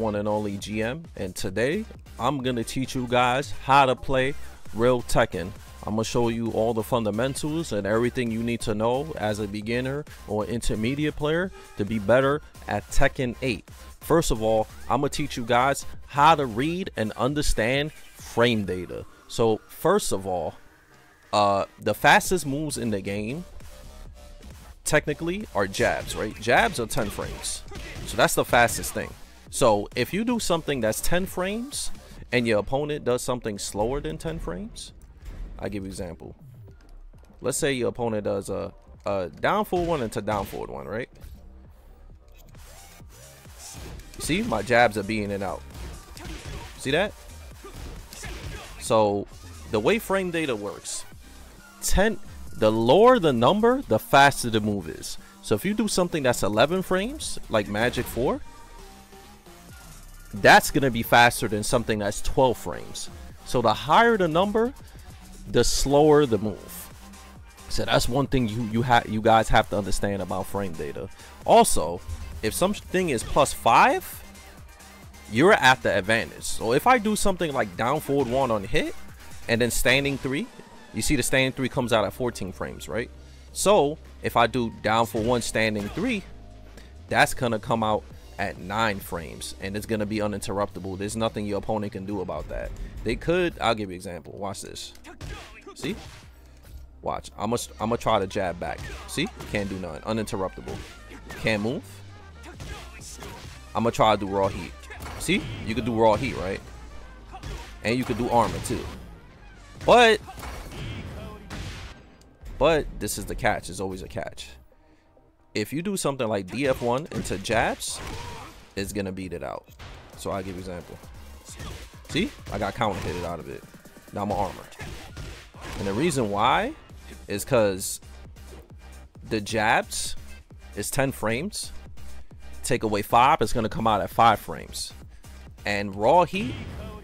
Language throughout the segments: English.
one and only GM, and today I'm gonna teach you guys how to play real Tekken. I'm gonna show you all the fundamentals and everything you need to know as a beginner or intermediate player to be better at Tekken 8. First of all, I'm gonna teach you guys how to read and understand frame data. So first of all, the fastest moves in the game technically are jabs, right? Jabs are 10 frames. So that's the fastest thing. So if you do something that's 10 frames and your opponent does something slower than 10 frames, I'll give you an example. Let's say your opponent does a down forward one into down forward one, right? See, my jabs are being in out. See that? So the way frame data works, the lower the number, the faster the move is. So if you do something that's 11 frames, like Magic 4, that's gonna be faster than something that's 12 frames. So the higher the number, the slower the move. So that's one thing you guys have to understand about frame data. Also, if something is +5, you're at the advantage. So if I do something like down forward 1 on hit and then standing 3, you see the standing 3 comes out at 14 frames, right? So if I do down for 1 standing 3, that's gonna come out at 9 frames and it's gonna be uninterruptible. There's nothing your opponent can do about that. They could, I'll give you an example. Watch this. See? Watch. I'm gonna try to jab back. See? Can't do nothing. Uninterruptible. Can't move. I'm gonna try to do raw heat. See? You could do raw heat, right? And you could do armor too. But this is the catch. There's always a catch. If you do something like DF1 into jabs, it's gonna beat it out. So I'll give you an example. See? I got counter hit out of it. Now I'm armored. And the reason why is because the jabs is 10 frames. Take away 5, it's gonna come out at 5 frames. And raw heat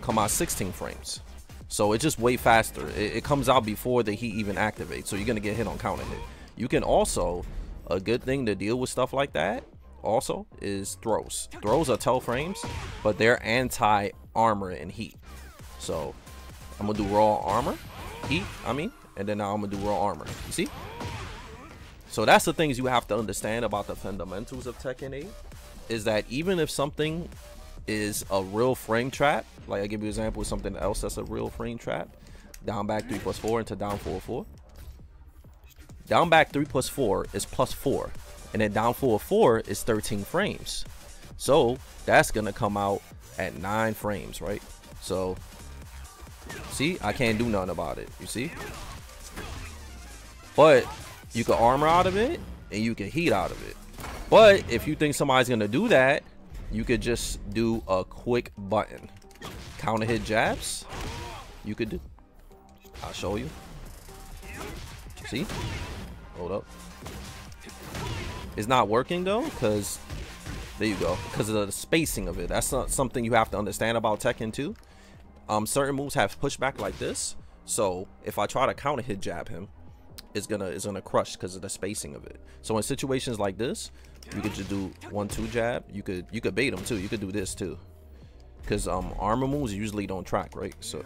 come out 16 frames. So it's just way faster. It comes out before the heat even activates. So you're gonna get hit on counter hit. You can also, a good thing to deal with stuff like that also is throws. Throws are 12 frames, but they're anti-armor and heat. So I'm gonna do raw armor, heat, and then now I'm gonna do raw armor. You see? So that's the things you have to understand about the fundamentals of Tekken 8, is that even if something is a real frame trap, like I give you an example of something else that's a real frame trap, down back 3+4 into down forward 4. Down back 3+4 is +4, and then down forward 4 is 13 frames. So that's gonna come out at 9 frames, right? So see, I can't do nothing about it, you see? But you can armor out of it and you can heat out of it. But if you think somebody's gonna do that, you could just do a quick button. Counter hit jabs. You could do. I'll show you. See? Hold up. It's not working though, because there you go. Because of the spacing of it. That's not something you have to understand about Tekken 2. Certain moves have pushback like this. So if I try to counter hit jab him, it's gonna crush because of the spacing of it. So in situations like this, you could just do 1-2 jab. You could bait him too. You could do this too, because armor moves usually don't track, right? So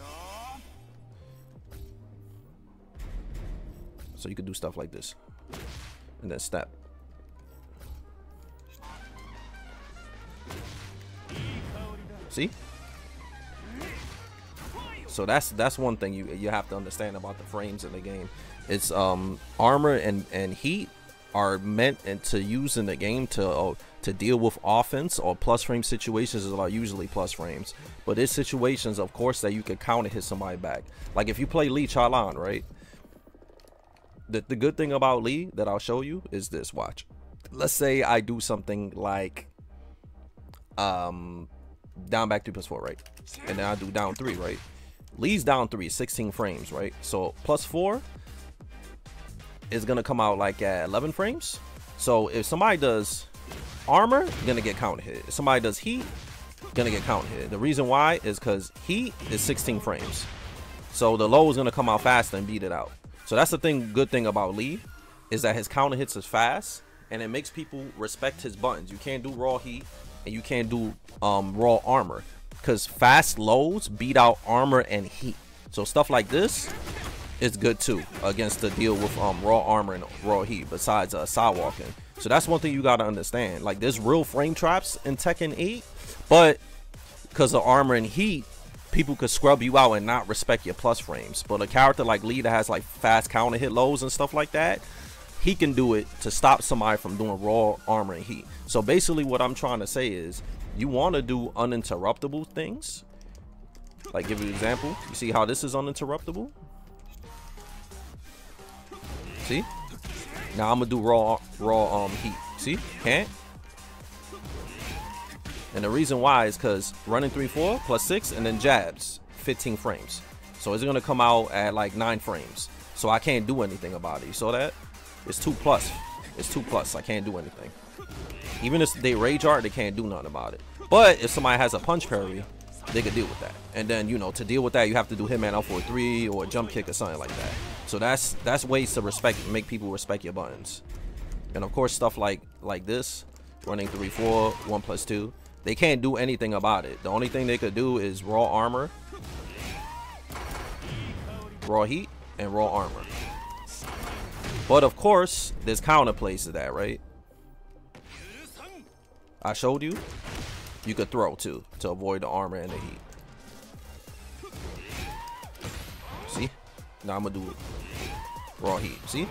you could do stuff like this and then step. See? So that's one thing you have to understand about the frames in the game. It's armor and heat are meant to use in the game to deal with offense or plus frame situations that are usually plus frames. But there's situations, of course, that you can counter hit somebody back. Like if you play Lee Chalan, right? The good thing about Lee that I'll show you is this. Watch. Let's say I do something like down back 3+4, right? And then I do down 3, right? Lee's down 3, 16 frames, right? So +4 is gonna come out like at 11 frames. So if somebody does armor, gonna get counter hit. If somebody does heat, gonna get counter hit. The reason why is because heat is 16 frames. So the low is gonna come out faster and beat it out. So that's the good thing about Lee, is that his counter hits is fast and it makes people respect his buttons. You can't do raw heat and you can't do raw armor, because fast loads beat out armor and heat. So stuff like this is good too against the deal with raw armor and raw heat, besides side walking. So that's one thing you gotta understand. Like, there's real frame traps in Tekken 8, but because of armor and heat, people could scrub you out and not respect your plus frames. But a character like Lee that has like fast counter hit lows and stuff like that, he can do it to stop somebody from doing raw armor and heat. So basically what I'm trying to say is, you want to do uninterruptible things. Like, give you an example. You see how this is uninterruptible? See? Now I'm gonna do raw heat. See? Can't. And the reason why is because running 3-4 plus 6 and then jabs 15 frames. So it's gonna come out at like 9 frames. So I can't do anything about it. You saw that? It's 2+. It's 2+. I can't do anything. Even if they rage art, they can't do nothing about it. But if somebody has a punch parry, they could deal with that. And then, you know, to deal with that, you have to do Hitman out for a 3 or a jump kick or something like that. So that's ways to make people respect your buttons. And of course, stuff like this, running 3-4, 1+2, they can't do anything about it. The only thing they could do is raw armor, raw heat, and raw armor. But of course, there's counter plays to that, right? I showed you. You could throw too to avoid the armor and the heat. See? Now I'm gonna do raw heat. See?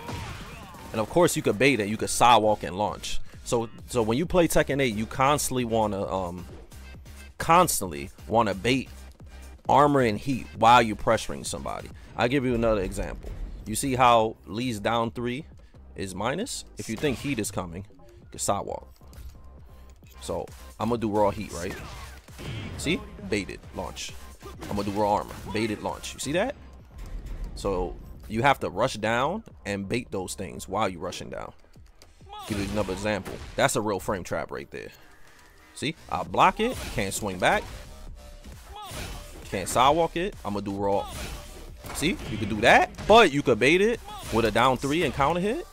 And of course you could bait it. You could sidewalk and launch. So when you play Tekken 8, you constantly wanna bait armor and heat while you're pressuring somebody. I'll give you another example. You see how Lee's down 3 is minus? If you think heat is coming, you can sidewalk. So I'm gonna do raw heat, right? See? Baited, launch. I'm gonna do raw armor, baited, launch. You see that? So you have to rush down and bait those things while you're rushing down. Give you another example. That's a real frame trap right there. See? I block it, can't swing back, can't sidewalk it. I'm gonna do raw. See? You could do that, but you could bait it with a down 3 and counter hit.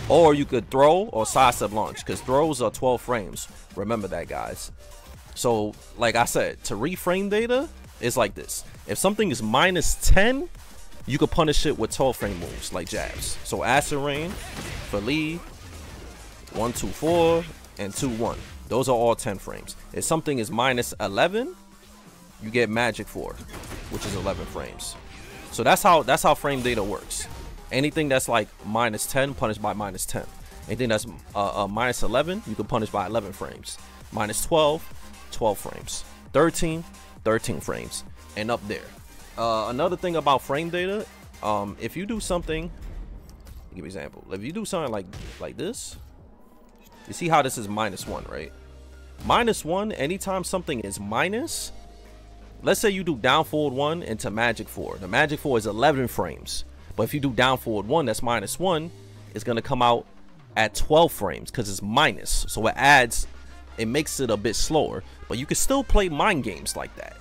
Or you could throw or sidestep launch, because throws are 12 frames. Remember that, guys. So, like I said, to reframe data, it's like this. If something is -10, you could punish it with 12 frame moves, like jabs. So, Acid Rain for Lee, 1-2-4, and 2-1. Those are all 10 frames. If something is -11, you get Magic 4, which is 11 frames. So that's how frame data works. Anything that's like -10, punished by -10. Anything that's -11, you can punish by 11 frames. -12, 12 frames. 13, 13 frames, and up there. Another thing about frame data, if you do something, give you an example. If you do something like this, you see how this is -1, right? -1, anytime something is minus, let's say you do down forward 1 into Magic 4. The Magic 4 is 11 frames. But if you do down forward 1, that's -1, it's going to come out at 12 frames because it's minus. So it makes it a bit slower. But you can still play mind games like that.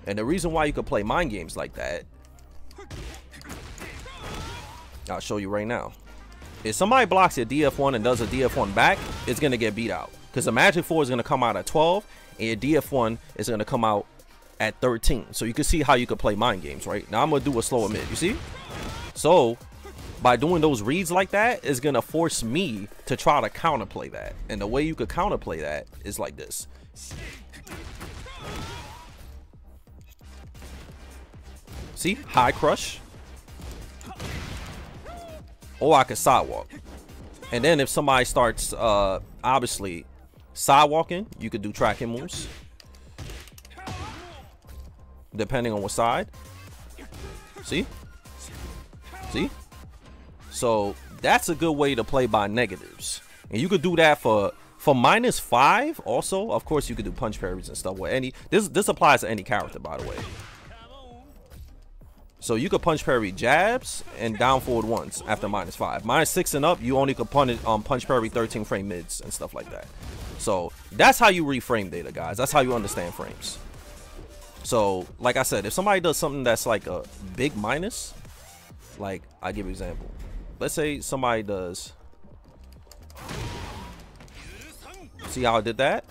And the reason why you can play mind games like that, I'll show you right now. If somebody blocks your DF1 and does a DF1 back, it's going to get beat out. Because the Magic 4 is going to come out at 12, and your DF1 is going to come out at 13. So you can see how you could play mind games, right? Now I'm going to do a slower mid, you see? So by doing those reads like that, is going to force me to try to counterplay that. And the way you could counterplay that is like this. See? High crush. Or I could sidewalk. And then if somebody starts obviously sidewalking, you could do tracking moves. Depending on what side. See? See? So that's a good way to play by negatives. And you could do that for -5 also. Of course you could do punch parries and stuff with any this applies to any character, by the way. So you could punch parry jabs and down forward ones after -5. -6 and up, you only could punch parry 13 frame mids and stuff like that. So that's how you reframe data, guys. That's how you understand frames. So like I said, if somebody does something that's like a big minus, like I give you an example. Let's say somebody does, See how I did that?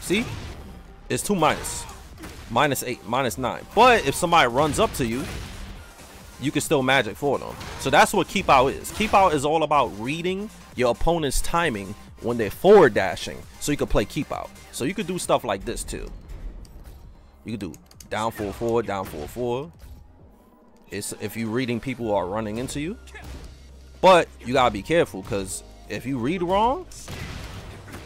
See? It's 2 minus. -8, -9. But if somebody runs up to you, you can still magic for them. So that's what keep out is. Keep out is all about reading your opponent's timing when they're forward dashing, so you can play keep out. So you could do stuff like this too. You could do down 4-4, down 4-4. It's if you're reading people who are running into you. But you gotta be careful, because if you read wrong,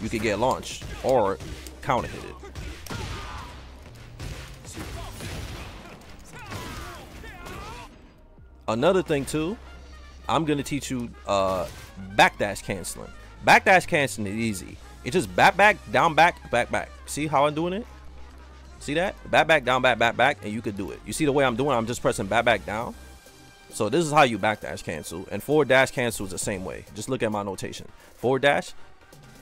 you could get launched or counter hit it. Another thing too, I'm gonna teach you backdash canceling. Backdash canceling is easy. It's just back, down, back, back. See how I'm doing it? See that? Back, down, back, and you could do it. You see the way I'm doing it? I'm just pressing back, down. So this is how you backdash cancel, and forward dash cancel is the same way. Just look at my notation. Forward dash,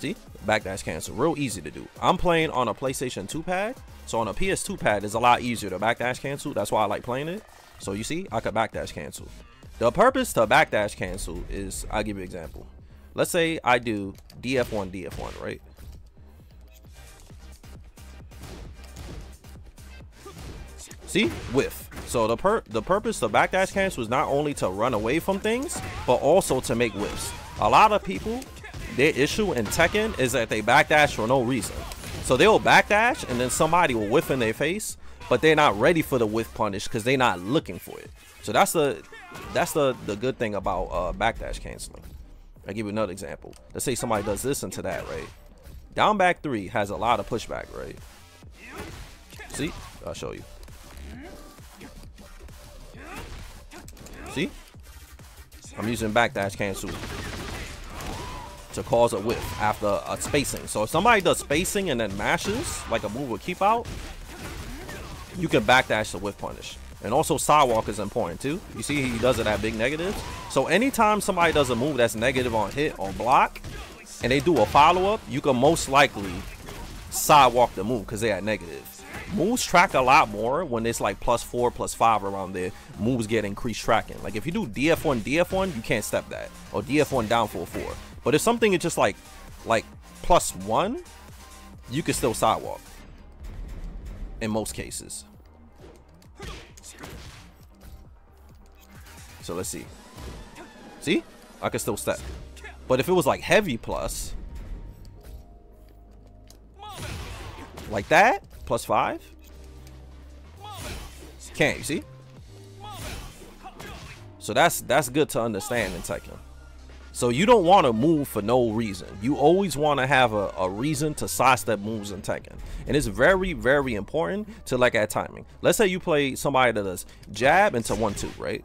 see? Backdash cancel, real easy to do. I'm playing on a PlayStation 2 pad, so on a PS2 pad, it's a lot easier to backdash cancel. That's why I like playing it. So you see, I could backdash cancel. The purpose to backdash cancel is, I'll give you an example. Let's say I do DF1, right? See? Whiff. So the purpose of backdash cancel is not only to run away from things, but also to make whiffs. A lot of people, their issue in Tekken is that they backdash for no reason. So they'll backdash and then somebody will whiff in their face, but they're not ready for the whiff punish because they're not looking for it. So that's the good thing about backdash canceling. I'll give you another example. Let's say somebody does this into that, right? Down back 3 has a lot of pushback, right? See? I'll show you. See? I'm using backdash cancel to cause a whiff after a spacing. So if somebody does spacing and then mashes, like a move with keep out, you can backdash the whiff punish. And also sidewalk is important too. You see he does it at big negatives. So anytime somebody does a move that's negative on hit or block and they do a follow-up, you can most likely sidewalk the move because they're at negative. Moves track a lot more when it's like +4, +5 around there. Moves get increased tracking. Like if you do DF1, you can't step that. Or DF1 down 4-4. But if something is just like +1, you can still sidewalk. In most cases. So let's see. See? I can still step. But if it was like heavy plus, like that, +5, can't, you see? So that's good to understand in Tekken. So you don't want to move for no reason. You always want to have a reason to sidestep moves in Tekken. And it's very, very important to look at timing. Let's say you play somebody that does jab into 1-2, right?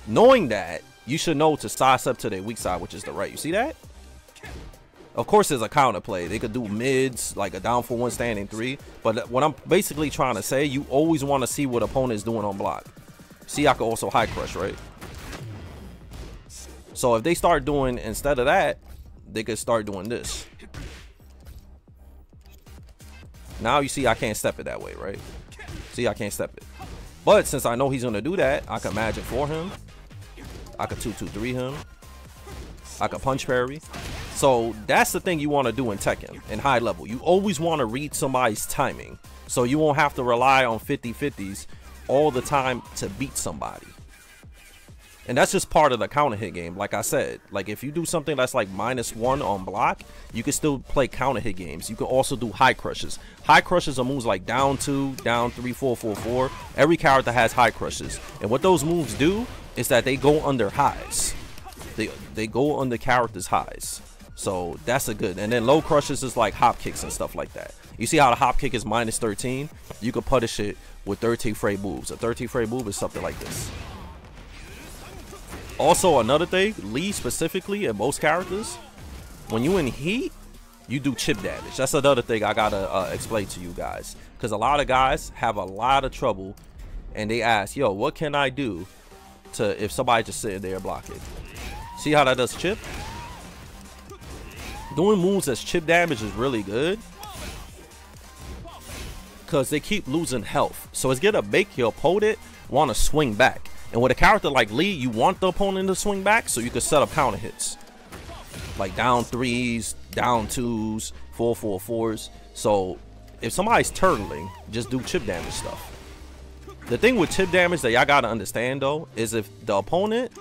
Knowing that, you should know to sidestep to their weak side, which is the right. You see that? Of course, there's a counter play. They could do mids, like a down for 1 standing 3. But what I'm basically trying to say, you always want to see what opponent is doing on block. See, I could also high crush, right? So if they start doing, instead of that, they could start doing this. Now you see I can't step it that way, right? See, I can't step it. But since I know he's going to do that, I can magic for him. I could 2-2-3 him. I could punch parry. So that's the thing you want to do in Tekken, in high level. You always want to read somebody's timing. So you won't have to rely on 50-50s all the time to beat somebody. And that's just part of the counter hit game. Like I said, like if you do something that's like -1 on block, you can still play counter hit games. You can also do high crushes. High crushes are moves like down 2, down 3, 4, 4, 4. Every character has high crushes. And what those moves do is that they go under highs. They go under characters' highs. So that's a good. And then low crushes is like hop kicks and stuff like that. You see how the hop kick is -13? You can punish it with 13 fray moves. A 13 fray move is something like this. Also, another thing, Lee specifically and most characters, when you in heat, you do chip damage. That's another thing I gotta explain to you guys, because a lot of guys have a lot of trouble and they ask, yo, what can I do to if somebody just sitting there blocking? See how that does chip? Doing moves as chip damage is really good, because they keep losing health. So it's gonna make your opponent want to swing back. And with a character like Lee, you want the opponent to swing back so you can set up counter hits. Like down 3s, down 2s, 4-4-4s. So if somebody's turtling, just do chip damage stuff. The thing with chip damage that y'all gotta understand though is if the opponent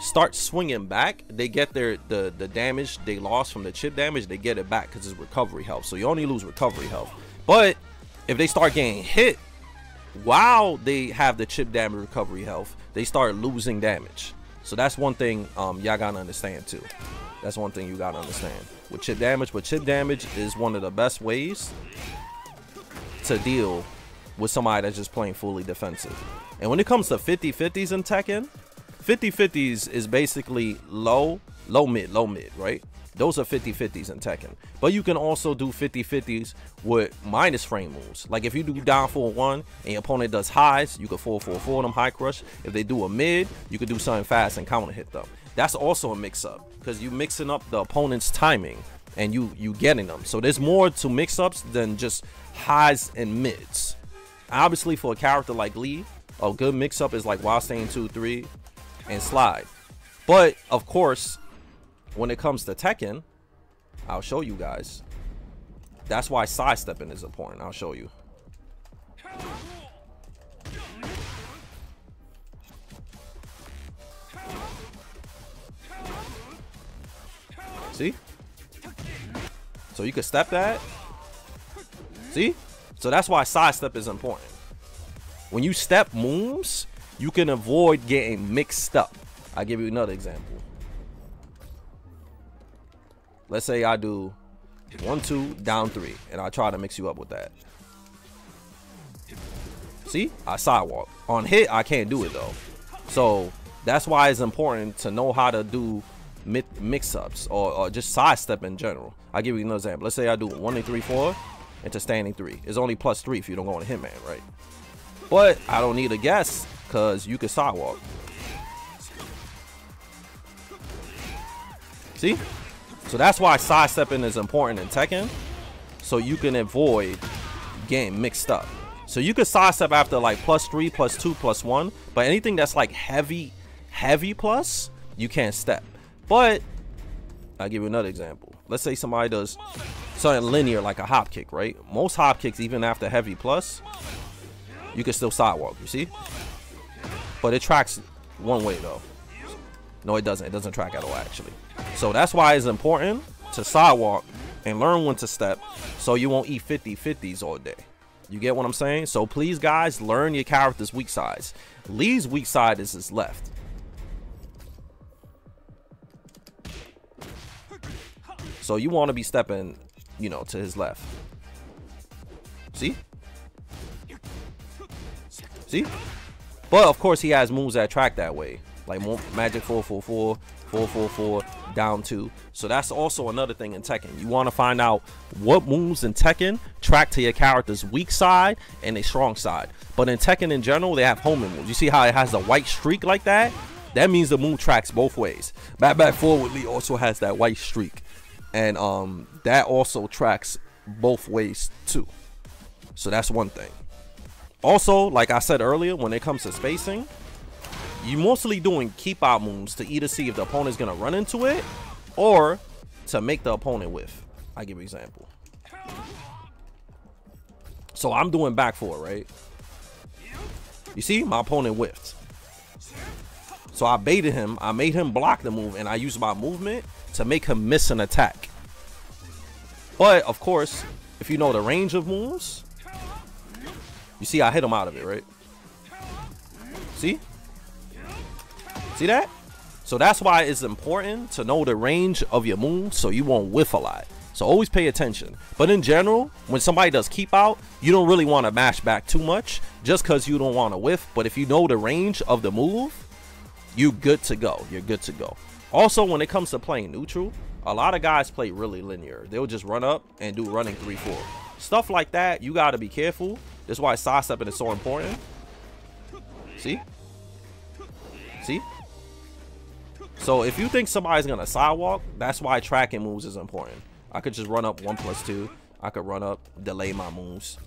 starts swinging back, they get the damage they lost from the chip damage, they get it back because it's recovery health. So you only lose recovery health. But if they start getting hit while they have the chip damage recovery health, they start losing damage. So that's one thing y'all gotta understand too. That's one thing you gotta understand with chip damage. But chip damage is one of the best ways to deal with somebody that's just playing fully defensive. And when it comes to 50-50s in Tekken, 50-50s is basically low mid, right? Those are 50-50s in Tekken. But you can also do 50-50s with minus frame moves. Like if you do down 4-1 and your opponent does highs, you can 4-4-4 them, high crush. If they do a mid, you can do something fast and counter hit them. That's also a mix up because you mixing up the opponent's timing and you getting them. So there's more to mix ups than just highs and mids. Obviously for a character like Lee, a good mix up is like while staying 2-3 and slide. But of course, when it comes to Tekken, I'll show you guys. That's why sidestepping is important. I'll show you. See? So you can step that. See? So that's why sidestep is important. When you step moves, you can avoid getting mixed up. I'll give you another example. Let's say I do 1-2 down 3 and I try to mix you up with that. See, I sidewalk. On hit I can't do it though. So that's why it's important to know how to do mix-ups or just sidestep in general. I'll give you another example. Let's say I do 1-3-4 into standing 3. It's only +3 if you don't go on a hitman, right? But I don't need a guess because you can sidewalk. See? So that's why sidestepping is important in Tekken, so you can avoid getting mixed up. So you can sidestep after like +3, +2, +1, but anything that's like heavy plus, you can't step. But I'll give you another example. Let's say somebody does something linear like a hop kick, right? Most hop kicks, even after heavy plus, you can still sidewalk, you see? But it tracks one way though. No, it doesn't. It doesn't track at all, actually. So that's why it's important to sidewalk and learn when to step so you won't eat 50-50s all day. You get what I'm saying? So please, guys, learn your character's weak sides. Lee's weak side is his left. So you want to be stepping, you know, to his left. See? See? But, of course, he has moves that track that way. Like magic 4-4-4, 4-4-4, down 2. So that's also another thing in Tekken. You want to find out what moves in Tekken track to your character's weak side and a strong side. But in Tekken in general, they have homing moves. You see how it has the white streak like that? That means the move tracks both ways. Back forwardly also has that white streak. And that also tracks both ways too. So that's one thing. Also, like I said earlier, when it comes to spacing, you're mostly doing keep out moves to either see if the opponent's gonna run into it or to make the opponent whiff. I'll give you an example. So I'm doing back four, right? You see, my opponent whiffed. So I baited him, I made him block the move, and I used my movement to make him miss an attack. But of course, if you know the range of moves, you see I hit him out of it, right? See? See that? So that's why it's important to know the range of your moves so you won't whiff a lot. So always pay attention. But in general, when somebody does keep out, you don't really want to mash back too much just because you don't want to whiff. But if you know the range of the move, you're good to go. You're good to go. Also, when it comes to playing neutral, a lot of guys play really linear. They'll just run up and do running 3-4. Stuff like that, you got to be careful. That's why sidestepping is so important. See? See? So if you think somebody's going to sidewalk, that's why tracking moves is important. I could just run up 1+2. I could run up, delay my moves.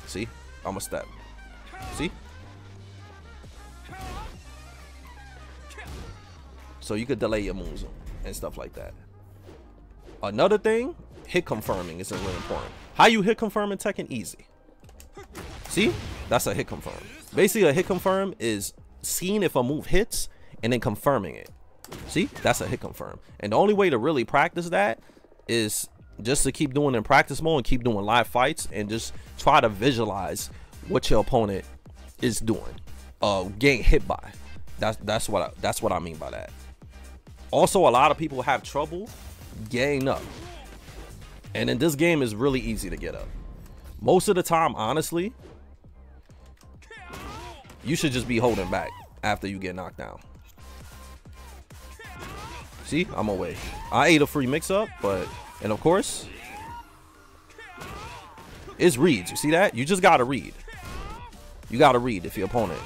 See, I'm a step. See? So you could delay your moves and stuff like that. Another thing, hit confirming is really important. How you hit confirm in Tekken? Easy. See? That's a hit confirm. Basically, a hit confirm is seeing if a move hits and then confirming it. See? That's a hit confirm. And the only way to really practice that is just to keep doing in practice mode and keep doing live fights and just try to visualize what your opponent is doing. Getting hit by. That's what I mean by that. Also, a lot of people have trouble getting up. And in this game, it's really easy to get up. Most of the time, honestly, you should just be holding back after you get knocked down. See, I'm away. I ate a free mix-up, but, and of course, it's reads. You see that? You just gotta read. You gotta read if your opponent.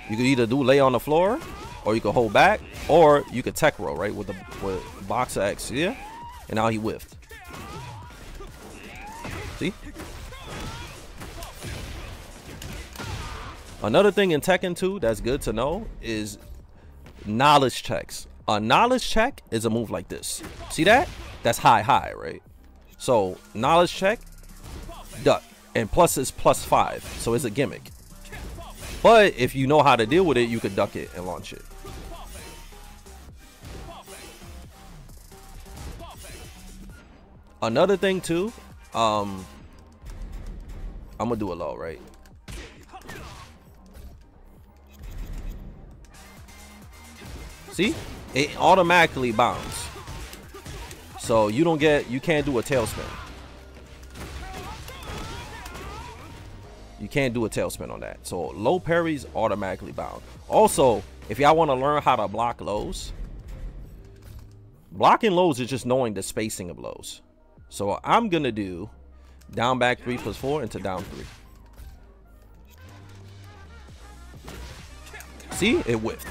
You could either do lay on the floor, or you could hold back, or you could tech roll, right, with boxer X, yeah? And now he whiffed. See? Another thing in Tekken 2 that's good to know is knowledge checks. A knowledge check is a move like this. See that? That's high, right? So knowledge check, duck, and plus is +5, so it's a gimmick. But if you know how to deal with it, you could duck it and launch it. Another thing too, I'm gonna do a low, right? See? It automatically bounds. So you can't do a tailspin. You can't do a tailspin on that. So low parries automatically bound. Also, if y'all want to learn how to block lows, blocking lows is just knowing the spacing of lows. So I'm gonna do down back 3 + 4 into down 3. See, it whiffed.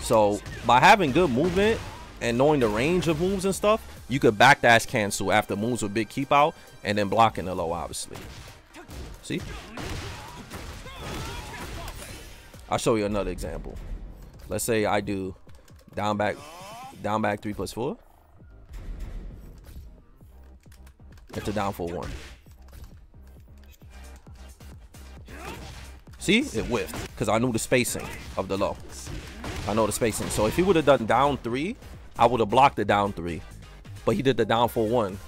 So by having good movement and knowing the range of moves and stuff, you could backdash cancel after moves with big keep out and then blocking the low, obviously. See? I'll show you another example. Let's say I do down back 3 + 4 into down 4-1. See? It whiffed because I knew the spacing of the low. I know the spacing. So if he would have done down 3, I would have blocked the down 3. But he did the down 4-1.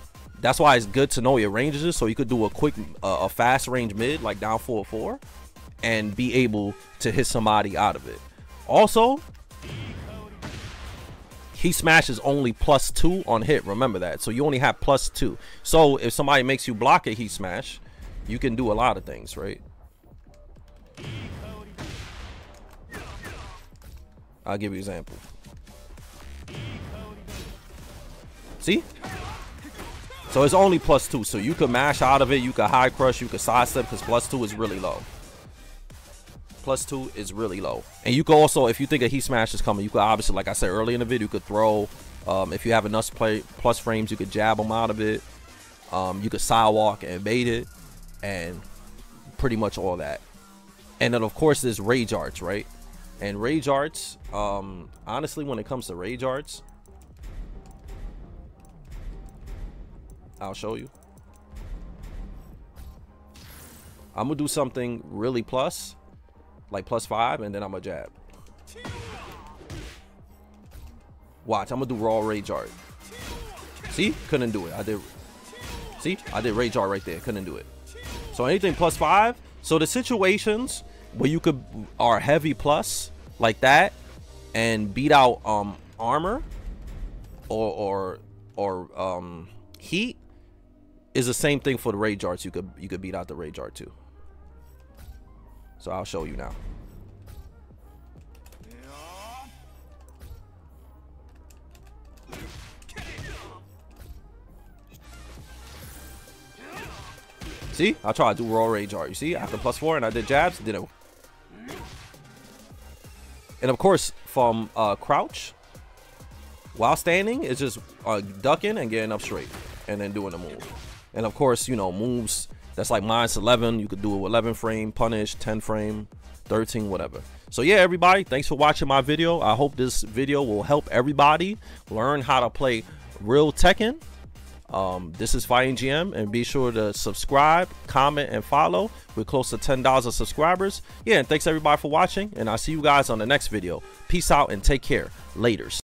That's why it's good to know your ranges, so you could do a quick, a fast range mid like down 4-4, and be able to hit somebody out of it. Also, he smashes only +2 on hit. Remember that. So you only have +2. So if somebody makes you block a heat smash, you can do a lot of things, right? I'll give you an example. See? So it's only +2. So you could mash out of it. You could high crush. You could sidestep because +2 is really low. +2 is really low. And you could also, if you think a heat smash is coming, you could obviously, like I said earlier in the video, you could throw, if you have enough plus frames, you could jab them out of it. You could sidewalk and bait it. And pretty much all that. And then, of course, there's rage arts, right? And rage arts, honestly, when it comes to rage arts, I'll show you. I'm gonna do something really plus, like +5, and then I'm gonna jab. Watch, I'm gonna do raw rage art. See, couldn't do it. I did. See, I did rage art right there. Couldn't do it. So anything +5. So the situations where you could are heavy plus like that and beat out armor or heat is the same thing for the rage arts. You could beat out the rage art too. So I'll show you now. See, I tried to do raw rage art. You see, after +4 and I did jabs, did it. And of course, from crouch while standing, it's just ducking and getting up straight. and then doing a move. And of course, you know, moves that's like -11, you could do 11 frame, punish, 10 frame, 13, whatever. So yeah, everybody, thanks for watching my video. I hope this video will help everybody learn how to play real Tekken. This is fightinggm, and be sure to subscribe, comment, and follow. We're close to 10,000 subscribers. Yeah, and thanks everybody for watching, and I'll see you guys on the next video. Peace out and take care. Laters.